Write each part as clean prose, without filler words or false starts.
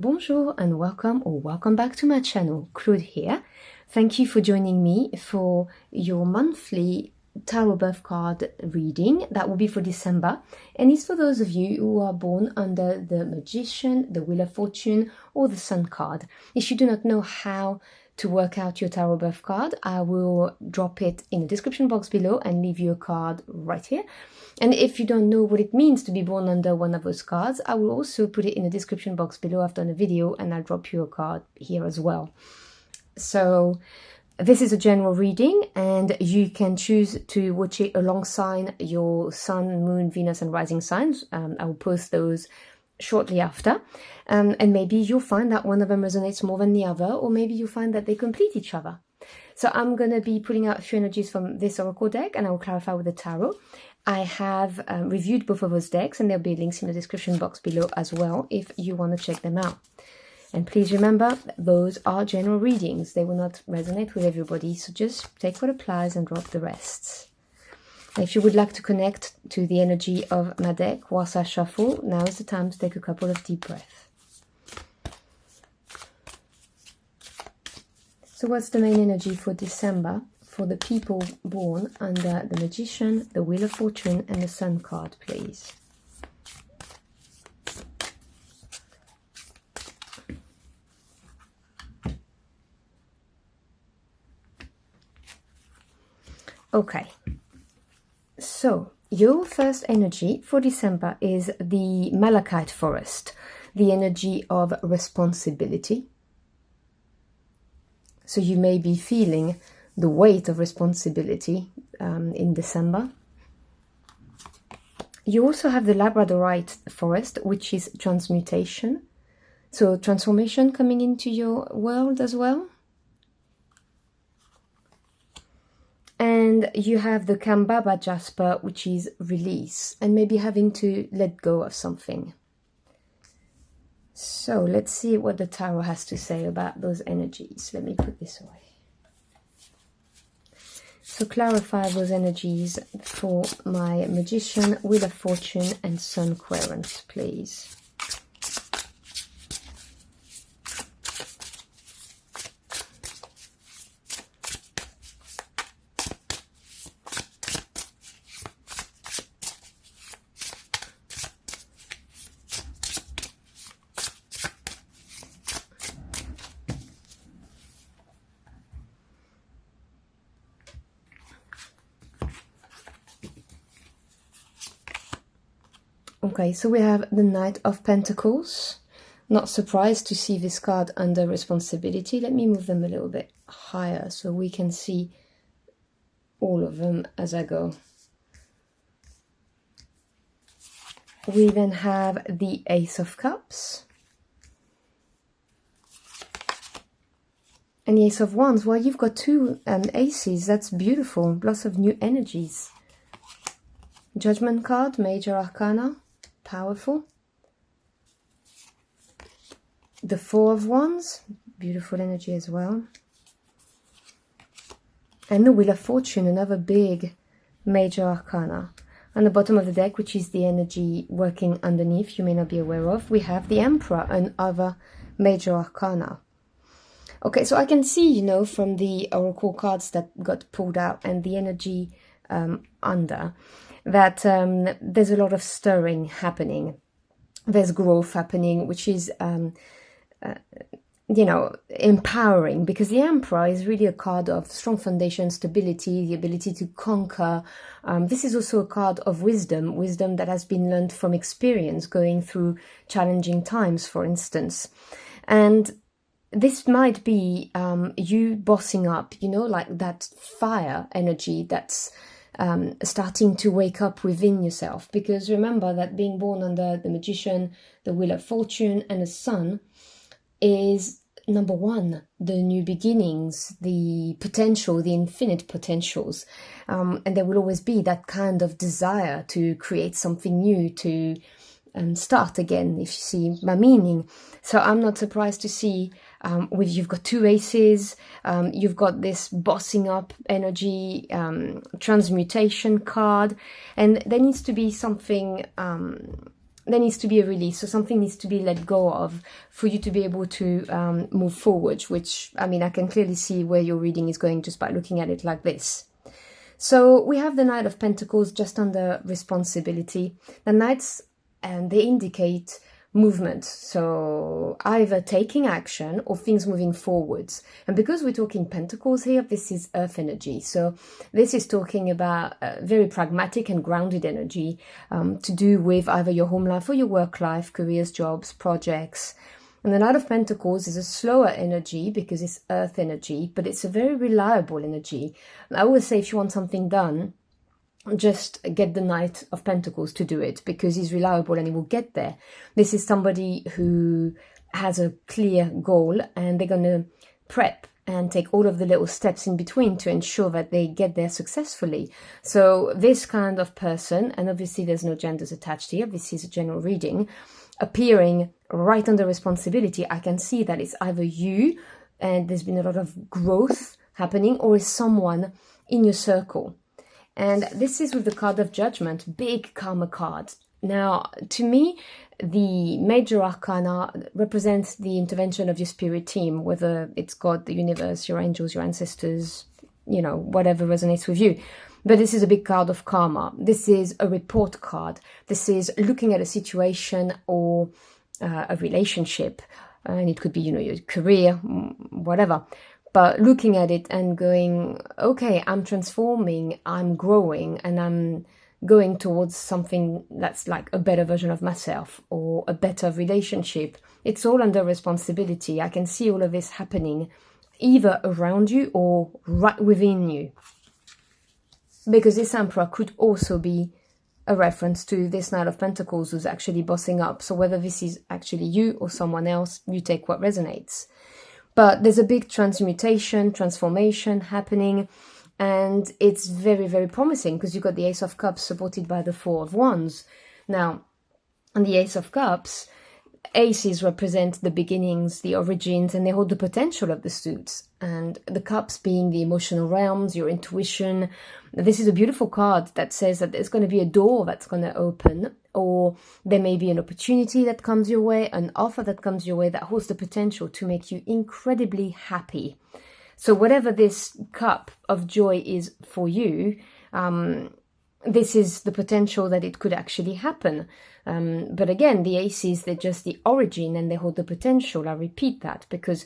Bonjour and welcome back to my channel. Claude here. Thank you for joining me for your monthly tarot birth card reading. That will be for December, and it's for those of you who are born under the Magician, the Wheel of Fortune, or the Sun card. If you do not know how to work out your tarot birth card, I will drop it in the description box below and leave you a card right here. And if you don't know what it means to be born under one of those cards, I will also put it in the description box below. I've done a video and I'll drop you a card here as well. So this is a general reading, and you can choose to watch it alongside your Sun, Moon, Venus and Rising signs. I will post those shortly after, and maybe you'll find that one of them resonates more than the other, or maybe you'll find that they complete each other. So I'm going to be putting out a few energies from this oracle deck, and I will clarify with the tarot. I have reviewed both of those decks, and there'll be links in the description box below as well if you want to check them out. And please remember, those are general readings. They will not resonate with everybody, so just take what applies and drop the rest. If you would like to connect to the energy of my deck whilst I shuffle, now is the time to take a couple of deep breaths. So what's the main energy for December for the people born under the Magician, the Wheel of Fortune and the Sun card, please? Okay. So, your first energy for December is the Malachite Forest, the energy of responsibility. So you may be feeling the weight of responsibility in December. You also have the Labradorite Forest, which is transmutation. So transformation coming into your world as well. And you have the Kambaba Jasper, which is release, and maybe having to let go of something. So let's see what the tarot has to say about those energies. Let me put this away. So clarify those energies for my Magician, Wheel of Fortune and Sun querent, please. Okay, so we have the Knight of Pentacles. Not surprised to see this card under responsibility. Let me move them a little bit higher so we can see all of them as I go. We then have the Ace of Cups. And the Ace of Wands. Well, you've got two aces. That's beautiful. Lots of new energies. Judgment card, Major Arcana. Powerful. The Four of Wands, beautiful energy as well. And the Wheel of Fortune, another big Major Arcana. On the bottom of the deck, which is the energy working underneath, you may not be aware of, we have the Emperor, another Major Arcana. Okay, so I can see, you know, from the oracle cards that got pulled out and the energy under, that there's a lot of stirring happening. There's growth happening, which is, you know, empowering, because the Emperor is really a card of strong foundation, stability, the ability to conquer. This is also a card of wisdom, wisdom that has been learned from experience, going through challenging times, for instance. And this might be you bossing up, you know, like that fire energy that's starting to wake up within yourself. Because remember that being born under the Magician, the Wheel of Fortune and the Sun is, number one, the new beginnings, the potential, the infinite potentials. And there will always be that kind of desire to create something new, to start again, if you see my meaning. So I'm not surprised to see you've got two aces, you've got this bossing up energy, transmutation card, and there needs to be something there needs to be a release. So something needs to be let go of for you to be able to move forward, which, I mean, I can clearly see where your reading is going just by looking at it like this. So we have the Knight of Pentacles just under responsibility. The Knights, and they indicate movement, so either taking action or things moving forwards. And because we're talking pentacles here, this is earth energy, so this is talking about very pragmatic and grounded energy, to do with either your home life or your work life, careers, jobs, projects. And the Knight of Pentacles is a slower energy because it's earth energy, but it's a very reliable energy. I always say if you want something done, just get the Knight of Pentacles to do it, because he's reliable and he will get there. This is somebody who has a clear goal, and they're going to prep and take all of the little steps in between to ensure that they get there successfully. So this kind of person, and obviously there's no genders attached here, this is a general reading, appearing right under responsibility, I can see that it's either you and there's been a lot of growth happening, or is someone in your circle. And this is with the card of Judgment, big karma card. Now, to me, the major arcana represents the intervention of your spirit team, whether it's God, the universe, your angels, your ancestors, you know, whatever resonates with you. But this is a big card of karma. This is a report card. This is looking at a situation or a relationship. And it could be, you know, your career, whatever. But looking at it and going, okay, I'm transforming, I'm growing, and I'm going towards something that's like a better version of myself or a better relationship. It's all under responsibility. I can see all of this happening either around you or right within you. Because this Emperor could also be a reference to this Knight of Pentacles who's actually bossing up. So whether this is actually you or someone else, you take what resonates. But there's a big transformation happening, and it's very, very promising because you've got the Ace of Cups supported by the Four of Wands. Now, on the Ace of Cups, aces represent the beginnings, the origins, and they hold the potential of the suits. And the cups being the emotional realms, your intuition. This is a beautiful card that says that there's going to be a door that's going to open, or there may be an opportunity that comes your way, an offer that comes your way that holds the potential to make you incredibly happy. So whatever this cup of joy is for you, this is the potential that it could actually happen. But again, the aces, they're just the origin and they hold the potential. I repeat that because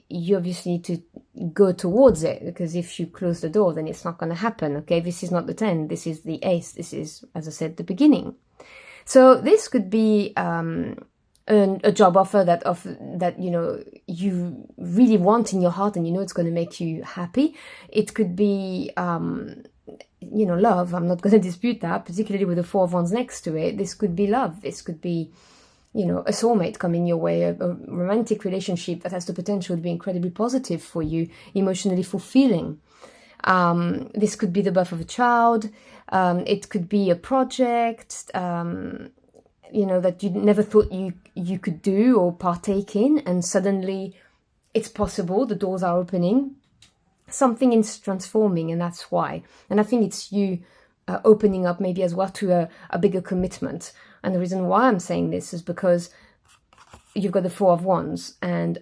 you obviously need to go towards it, because if you close the door, then it's not going to happen. Okay, this is not the 10, this is the ace. This is, as I said, the beginning. So this could be a job offer that you know you really want in your heart, and you know it's going to make you happy. It could be you know, love. I'm not going to dispute that, particularly with the Four of Wands next to it. This could be love. This could be, you know, a soulmate coming your way, a romantic relationship that has the potential to be incredibly positive for you, emotionally fulfilling. This could be the birth of a child. It could be a project, you know, that you never thought you could do or partake in, and suddenly it's possible. The doors are opening. Something is transforming, and that's why. And I think it's you opening up maybe as well to a bigger commitment. And the reason why I'm saying this is because you've got the Four of Wands, and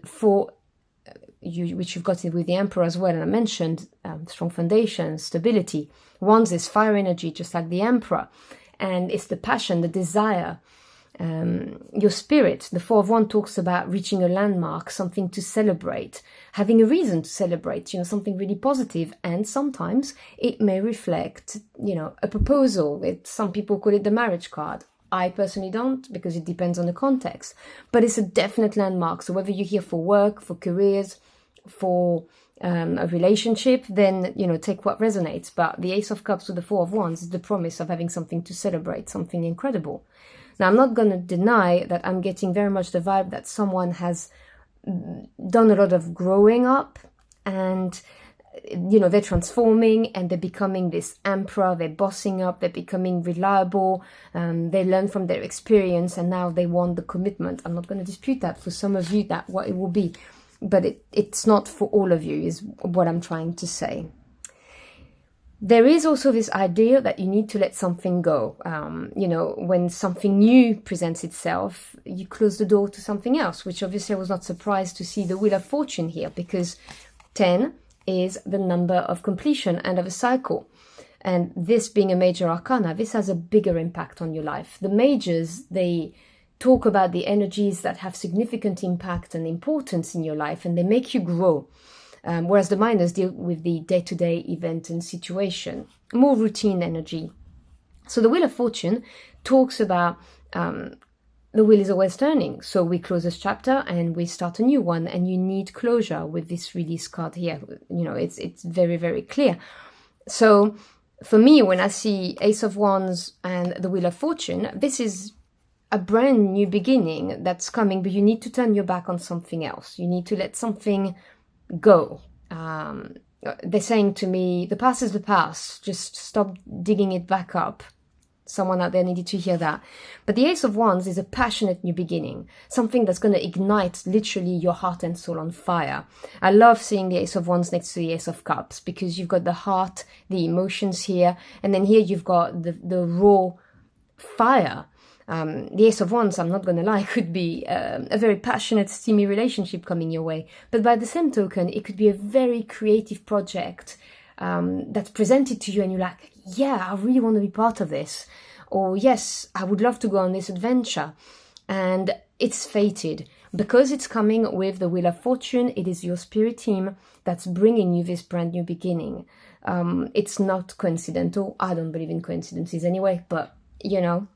which you've got it with the Emperor as well. And I mentioned strong foundation, stability. Wands is fire energy, just like the Emperor. And it's the passion, the desire, your spirit. The Four of Wands talks about reaching a landmark, something to celebrate, having a reason to celebrate, you know, something really positive. And sometimes it may reflect, you know, a proposal. Some people call it the marriage card. I personally don't, because it depends on the context. But it's a definite landmark. So whether you're here for work, for careers, for a relationship, then, you know, take what resonates. But the Ace of Cups with the Four of Wands is the promise of having something to celebrate, something incredible. Now, I'm not going to deny that I'm getting very much the vibe that someone has done a lot of growing up, and, you know, they're transforming and they're becoming this Emperor, they're bossing up, they're becoming reliable, they learn from their experience, and now they want the commitment. I'm not going to dispute that. For some of you, that's what it will be. But it's not for all of you, is what I'm trying to say. There is also this idea that you need to let something go. You know, when something new presents itself, you close the door to something else, which obviously I was not surprised to see the Wheel of Fortune here, because 10 is the number of completion and of a cycle. And this being a major arcana, this has a bigger impact on your life. The majors, they talk about the energies that have significant impact and importance in your life, and they make you grow. Whereas the minors deal with the day-to-day event and situation, more routine energy. So the Wheel of Fortune talks about the wheel is always turning. So we close this chapter and we start a new one, and you need closure with this release card here. You know, it's very, very clear. So for me, when I see Ace of Wands and the Wheel of Fortune, this is a brand new beginning that's coming, but you need to turn your back on something else. You need to let something go. They're saying to me, the past is the past. Just stop digging it back up. Someone out there needed to hear that. But the Ace of Wands is a passionate new beginning, something that's going to ignite literally your heart and soul on fire. I love seeing the Ace of Wands next to the Ace of Cups, because you've got the heart, the emotions here, and then here you've got the raw fire. The Ace of Wands, I'm not going to lie, could be a very passionate, steamy relationship coming your way. But by the same token, it could be a very creative project that's presented to you and you're like, yeah, I really want to be part of this. Or yes, I would love to go on this adventure. And it's fated. Because it's coming with the Wheel of Fortune, it is your spirit team that's bringing you this brand new beginning. It's not coincidental. I don't believe in coincidences anyway, but you know,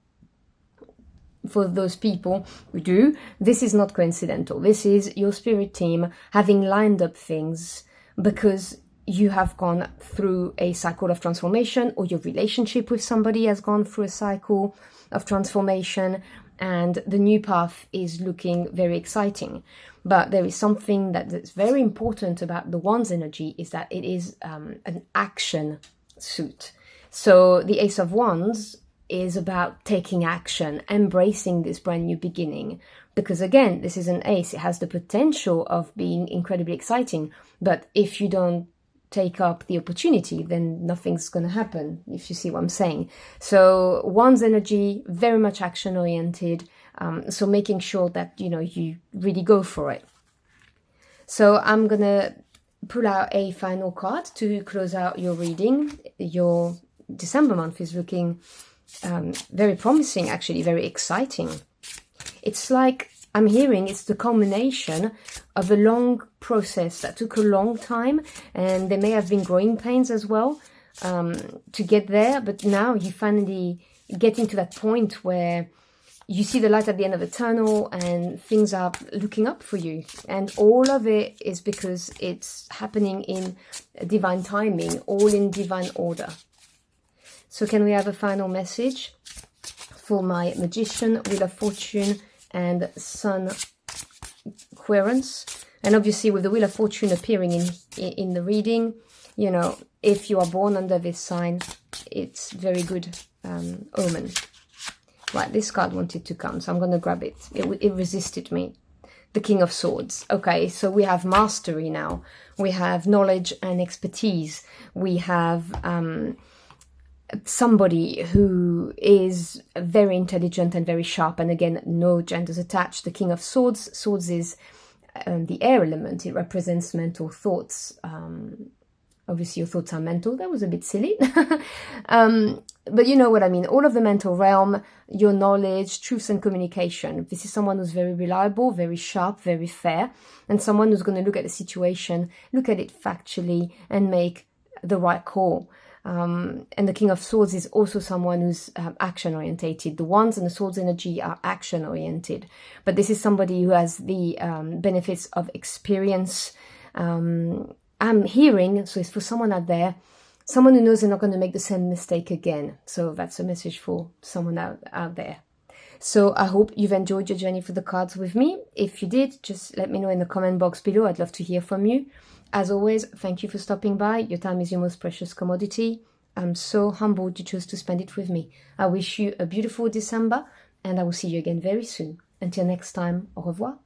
for those people who do, this is not coincidental. This is your spirit team having lined up things because you have gone through a cycle of transformation, or your relationship with somebody has gone through a cycle of transformation, and the new path is looking very exciting. But there is something that's very important about the Wands energy, is that it is an action suit. So the Ace of Wands is about taking action, embracing this brand new beginning. Because again, this is an ace. It has the potential of being incredibly exciting. But if you don't take up the opportunity, then nothing's going to happen, if you see what I'm saying. So Wands energy, very much action oriented. So making sure that, you know, you really go for it. So I'm going to pull out a final card to close out your reading. Your December month is looking very promising, actually, very exciting. It's like I'm hearing it's the culmination of a long process that took a long time, and there may have been growing pains as well to get there. But now you finally get into that point where you see the light at the end of the tunnel and things are looking up for you. And all of it is because it's happening in divine timing, all in divine order. So can we have a final message for my Magician, Wheel of Fortune, and Sun Querence? And obviously with the Wheel of Fortune appearing in the reading, you know, if you are born under this sign, it's very good omen. Right, this card wanted to come, so I'm going to grab it. It resisted me. The King of Swords. Okay, so we have mastery now. We have knowledge and expertise. We have somebody who is very intelligent and very sharp, and again, no genders attached. The King of Swords. Swords is the air element. It represents mental thoughts. Obviously your thoughts are mental. That was a bit silly. But you know what I mean. All of the mental realm, your knowledge, truth and communication. This is someone who's very reliable, very sharp, very fair, and someone who's going to look at the situation, look at it factually, and make the right call. And the King of Swords is also someone who's action-orientated. The Wands and the Swords energy are action-oriented. But this is somebody who has the benefits of experience. I'm hearing, so it's for someone out there, someone who knows they're not going to make the same mistake again. So that's a message for someone out there. So I hope you've enjoyed your journey for the cards with me. If you did, just let me know in the comment box below. I'd love to hear from you. As always, thank you for stopping by. Your time is your most precious commodity. I'm so humbled you chose to spend it with me. I wish you a beautiful December, and I will see you again very soon. Until next time, au revoir.